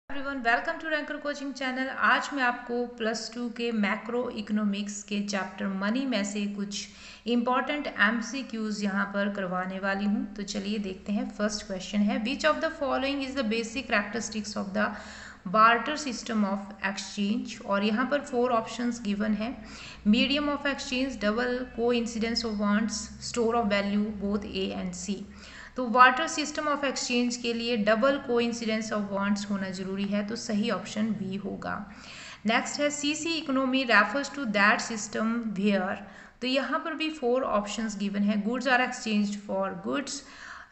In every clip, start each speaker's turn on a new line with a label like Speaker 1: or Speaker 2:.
Speaker 1: Everyone, welcome to ranker coaching channel. आज मैं आपको +2 के मैक्रो इकोनॉमिक्स के चैप्टर मनी में से कुछ इंपॉर्टेंट एमसीक्यूज यहाँ पर करवाने वाली हूँ। तो चलिए देखते हैं। फर्स्ट क्वेश्चन है, which of the following is the basic characteristics of the barter system of exchange. और यहाँ पर 4 ऑप्शंस गिवन है। Medium of exchange, double coincidence of wants, store of value, both A and C. तो barter system of exchange के लिए double coincidence of wants होना जरूरी है, तो सही ऑप्शन बी होगा। नेक्स्ट है, सीसी economy refers to that system where. तो यहाँ पर भी 4 ऑप्शंस गिवन है। Goods are exchange for goods,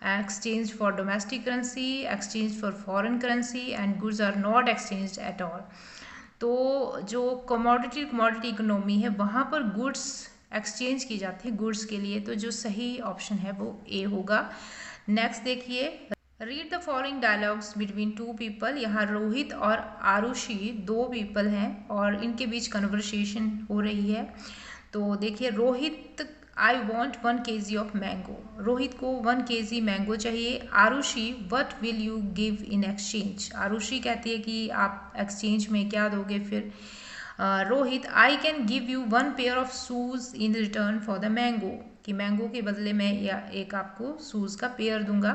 Speaker 1: exchange for domestic currency, exchange for foreign currency and goods are not exchange at all. तो जो कमोडिटी इकोनॉमी है वहाँ पर गुड्स एक्सचेंज की जाती है गुड्स के लिए, तो जो सही ऑप्शन है वो ए होगा। नेक्स्ट देखिए, read the following dialogues between 2 people. यहाँ रोहित और आरुषि 2 पीपल हैं और इनके बीच कन्वर्सेशन हो रही है। तो देखिए, Rohit, I want 1 kg of mango. Rohit को 1 kg मैंगो चाहिए। Arushi, what will you give in exchange. Arushi कहती है कि आप एक्सचेंज में क्या दोगे फिर। Rohit, I can give you 1 pair of shoes in return for the mango, कि मैंगो के बदले में या एक आपको शूज का पेयर दूंगा।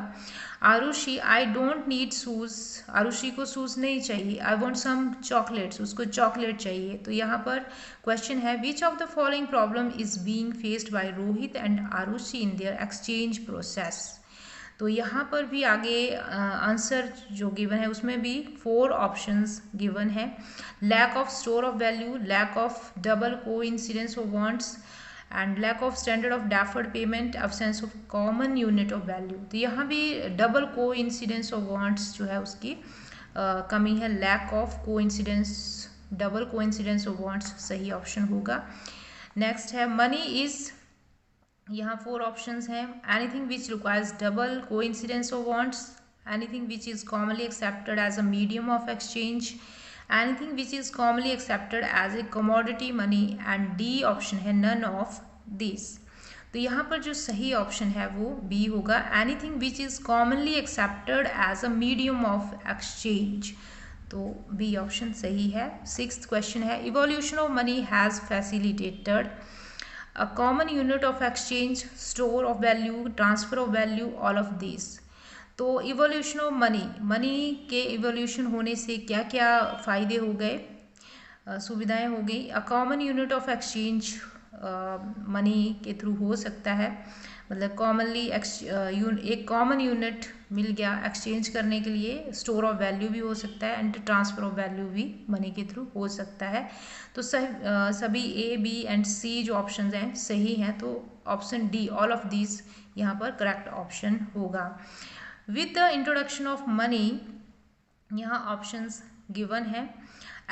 Speaker 1: Arushi, I don't need shoes. Arushi को शूज नहीं चाहिए। आई वॉन्ट सम चॉकलेट्स, उसको चॉकलेट चाहिए। तो यहाँ पर क्वेश्चन है, which of the following problem is being faced by Rohit and Arushi in their exchange process. तो यहाँ पर भी आगे आंसर जो गिवन है उसमें भी 4 ऑप्शंस गिवन है। Lack of store of value, lack of double coincidence of wants and lack of standard of deferred payment, absence of common unit of value. तो यहाँ भी double coincidence of wants जो है उसकी कमी है। Lack of coincidence, double coincidence of wants सही option होगा। नेक्स्ट है, मनी इज, यहाँ 4 ऑप्शंस हैं। Anything which requires double coincidence of wants, anything which is commonly accepted as a medium of exchange, anything which is commonly accepted as a commodity money and D option है none of this. तो यहाँ पर जो सही option है वो B होगा, anything which is commonly accepted as a medium of exchange. तो बी ऑप्शन सही है। 6th क्वेश्चन है, evolution of money has facilitated a common unit of exchange, store of value, transfer of value, all of these। तो evolution of money, money के evolution होने से क्या क्या फ़ायदे हो गए, सुविधाएं हो गई। A common unit of exchange money के थ्रू हो सकता है, मतलब कॉमनली एक कॉमन यूनिट मिल गया एक्सचेंज करने के लिए। स्टोर ऑफ वैल्यू भी हो सकता है एंड ट्रांसफर ऑफ वैल्यू भी मनी के थ्रू हो सकता है। तो सभी ए बी एंड सी जो ऑप्शन हैं सही हैं, तो option D all of these यहाँ पर करेक्ट ऑप्शन होगा। With the introduction of money, यहाँ ऑप्शंस गिवन है।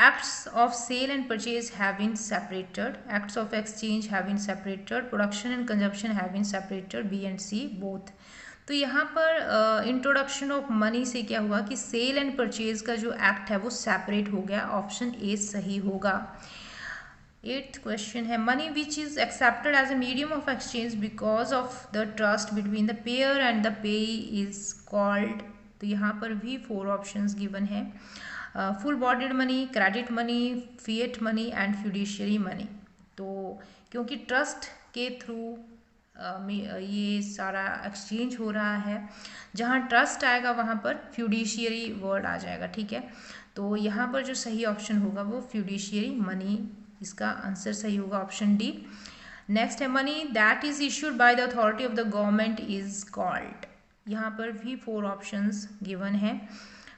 Speaker 1: Acts of sale and purchase have been separated. Acts of exchange have been separated. Production and consumption have been separated. B and C both. तो यहाँ पर introduction of money से क्या हुआ कि cell and purchase का जो एक्ट है वो सेपरेट हो गया। ऑप्शन ए सही होगा। 8th क्वेश्चन है, money which is accepted as a medium of exchange because of the trust between the payer and the payee is called. तो यहाँ पर भी 4 ऑप्शंस गिवन है। Full bodied money, credit money, fiat money and fiduciary money. तो क्योंकि trust के through ये सारा एक्सचेंज हो रहा है, जहाँ ट्रस्ट आएगा वहाँ पर फ्यूडिशियरी वर्ड आ जाएगा, ठीक है। तो यहाँ पर जो सही ऑप्शन होगा वो फ्यूडिशियरी मनी, इसका आंसर सही होगा ऑप्शन डी। नेक्स्ट है, money that is issued by the authority of the government is called. यहाँ पर भी 4 ऑप्शंस गिवन है।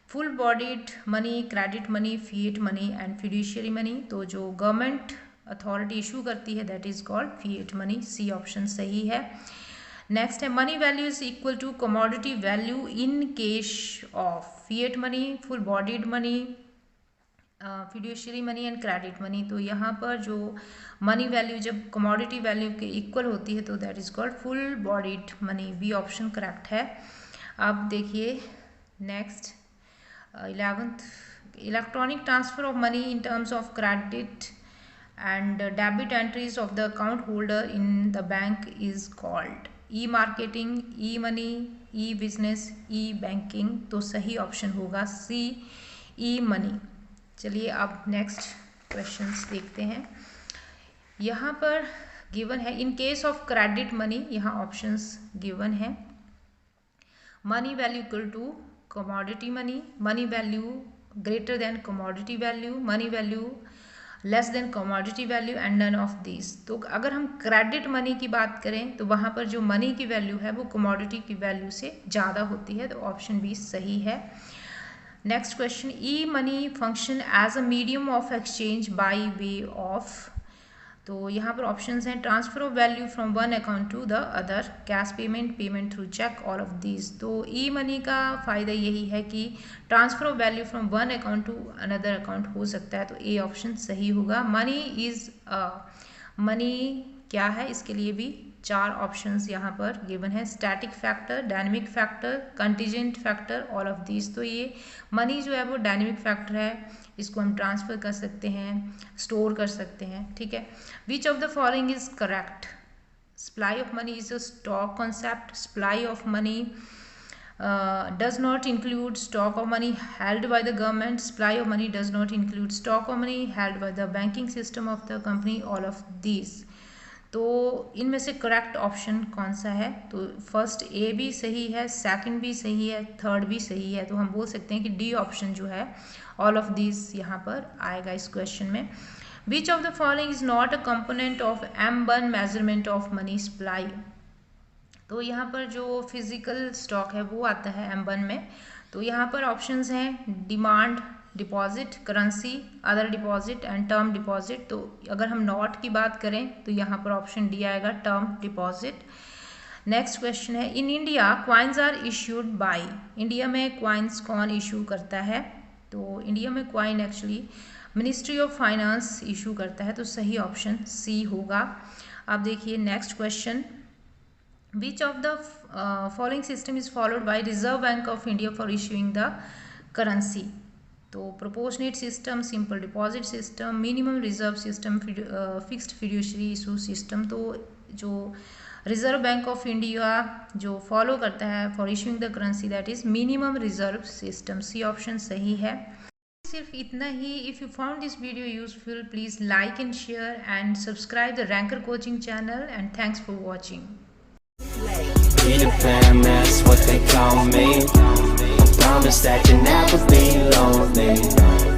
Speaker 1: Full bodied money, credit money, fiat money and fiduciary money. तो जो गवर्नमेंट अथॉरिटी इशू करती है that is called fiat money. C option सही है। नेक्स्ट है, money value is equal to commodity value in case of fiat money, full bodied money, fiduciary money and credit money. तो यहाँ पर जो money value जब कमोडिटी वैल्यू के equal होती है तो that is called full bodied money. B option correct है। अब देखिए next 11th, electronic transfer of money in terms of credit and debit entries of the account holder in the bank is called e-marketing, e-money, e-business, e-banking। तो सही option होगा सी, ई money. चलिए अब next questions देखते हैं। यहाँ पर गिवन है in case of credit money, यहाँ ऑप्शंस गिवन है। Money value equal to commodity money, money value greater than commodity value, money value less than commodity value and none of this. तो अगर हम क्रेडिट मनी की बात करें तो वहाँ पर जो मनी की वैल्यू है वो कमोडिटी की वैल्यू से ज़्यादा होती है, तो ऑप्शन बी सही है। Next question, e money function as a medium of exchange by way of. तो यहाँ पर ऑप्शंस हैं transfer of value from one account to the other, cash payment, payment through cheque, all of these. तो e money का फ़ायदा यही है कि transfer of value from one account to another account हो सकता है, तो ए ऑप्शन सही होगा। मनी इज़ मनी क्या है, इसके लिए भी 4 ऑप्शंस यहाँ पर गिवन है। Static factor, dynamic factor, contingent factor, all of these. तो ये मनी जो है वो डायनेमिक फैक्टर है, इसको हम ट्रांसफ़र कर सकते हैं, स्टोर कर सकते हैं, ठीक है। Which of the following is correct? Supply of money is a stock concept, supply of money does not include stock of money held by the government, supply of money does not include stock of money held by the banking system of the company, all of these। तो इनमें से correct option कौन सा है? तो first A भी सही है, सेकंड भी सही है, थर्ड भी सही है, तो हम बोल सकते हैं कि डी ऑप्शन जो है ऑल ऑफ दिस यहाँ पर आएगा इस क्वेश्चन में। विच of the following is not a component of M1 measurement of money supply. तो यहाँ पर जो फिजिकल स्टॉक है वो आता है M1 में। तो यहाँ पर ऑप्शंस हैं demand deposit, currency, other deposit and term deposit. तो अगर हम नॉट की बात करें तो यहाँ पर ऑप्शन डी आएगा, टर्म डिपॉजिट। नेक्स्ट क्वेश्चन है in India coins are issued by. India में क्वाइंस कौन इशू करता है? तो इंडिया में coin actually ministry of finance issue करता है, तो सही ऑप्शन सी होगा। अब देखिए next question, which of the following system is followed by reserve bank of India for issuing the currency. तो proportionate system, simple deposit system, minimum reserve system, fixed fiduciary issue system. तो जो Reserve bank of India जो follow करता है for issuing the currency that is minimum reserve system, C option सही है। सिर्फ इतना ही। If you found this video useful please like and share and subscribe the Ranker coaching channel and thanks for watching.
Speaker 2: Peter Pan, that's what they call me. I promise that you'll never be lonely.